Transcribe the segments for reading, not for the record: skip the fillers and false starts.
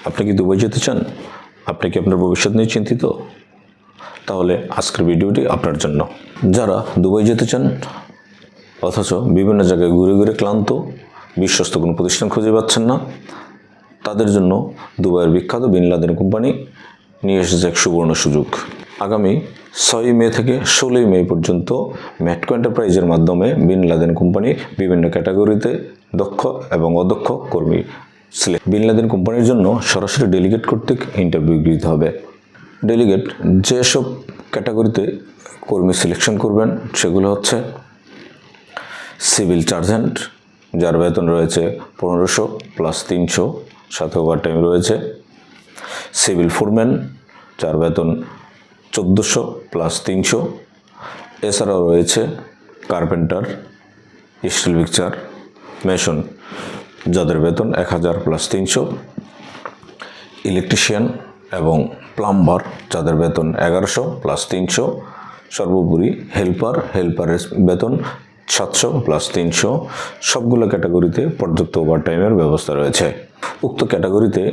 আপনি কি দুবাই যেতে চান? আপনি কি আপনার ভবিষ্যৎ নিয়ে চিন্তিত? তাহলে আজকের ভিডিওটি আপনার জন্য। যারা দুবাই যেতে চান অথচ বিভিন্ন জায়গায় ঘুরে ঘুরে ক্লান্ত, বিশ্বস্ত কোনো প্রতিষ্ঠান খুঁজে পাচ্ছেন না, তাদের জন্য দুবাইয়ের বিখ্যাত বিন লাদেন কোম্পানি নিয়ে এসেছে এক সুবর্ণ সুযোগ। আগামী 6 মে থেকে 16 মে পর্যন্ত ম্যাটকো এন্টারপ্রাইজের মাধ্যমে বিন লাদেন কোম্পানি বিভিন্ন ক্যাটাগরিতে দক্ষ এবং অদক্ষ কর্মী সিলেক্ট। বিন লাদেন কোম্পানির জন্য সরাসরি ডেলিগেট কর্তৃক ইন্টারভিউ গৃহীত হবে। ডেলিগেট যেসব ক্যাটাগরিতে কর্মী সিলেকশন করবেন সেগুলো হচ্ছে সিভিল সার্জেন্ট, যার বেতন রয়েছে 1500 প্লাস 300, সাথে ওভারটাইম রয়েছে। সিভিল ফোরম্যান, যার বেতন 1400 প্লাস 300। এছাড়াও রয়েছে কার্পেন্টার, স্টিল পিকচার, মেশন, যাদের বেতন 1000 প্লাস 300। ইলেকট্রিশিয়ান এবং প্লাম্বার, যাদের বেতন 1100 প্লাস 300। সর্বোপরি হেল্পারের বেতন 700 প্লাস 300। সবগুলো ক্যাটাগরিতে পর্যাপ্ত ওভারটাইমের ব্যবস্থা রয়েছে। উক্ত ক্যাটাগরিতে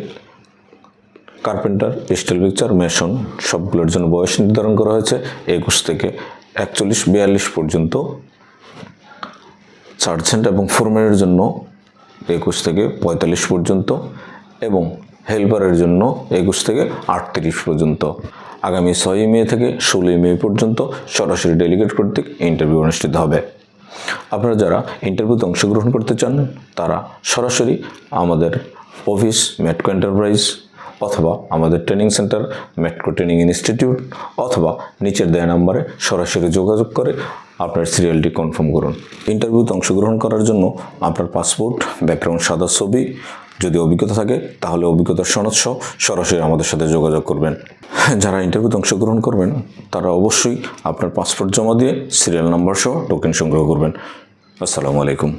কার্পেন্টার, স্টিল পিকচার, মেশন সবগুলোর জন্য বয়স নির্ধারণ করা হয়েছে 21 থেকে 41-42 পর্যন্ত। সার্জেন্ট এবং ফোরম্যানের জন্য 21 থেকে 45 পর্যন্ত এবং হেল্পারের জন্য 21 থেকে 38 পর্যন্ত। আগামী 6 মে থেকে 16 মে পর্যন্ত সরাসরি ডেলিগেট কর্তৃক ইন্টারভিউ অনুষ্ঠিত হবে। আপনারা যারা ইন্টারভিউতে অংশগ্রহণ করতে চান তারা সরাসরি আমাদের অফিস ম্যাটকো এন্টারপ্রাইজ অথবা আমাদের ট্রেনিং সেন্টার ম্যাটকো ট্রেনিং ইনস্টিটিউট অথবা নিচের দেয়া নাম্বারে সরাসরি যোগাযোগ করে আপনার সিরিয়ালটি কনফার্ম করুন। ইন্টারভিউতে অংশগ্রহণ করার জন্য আপনার পাসপোর্ট, ব্যাকগ্রাউন্ড সাদা ছবি, যদি অভিজ্ঞতা থাকে তাহলে অভিজ্ঞতার সনদ সহ সরাসরি আমাদের সাথে যোগাযোগ করবেন। যারা ইন্টারভিউতে অংশগ্রহণ করবেন তারা অবশ্যই আপনার পাসপোর্ট জমা দিয়ে সিরিয়াল নাম্বার সহ টোকেন সংগ্রহ করবেন। আসসালামু আলাইকুম।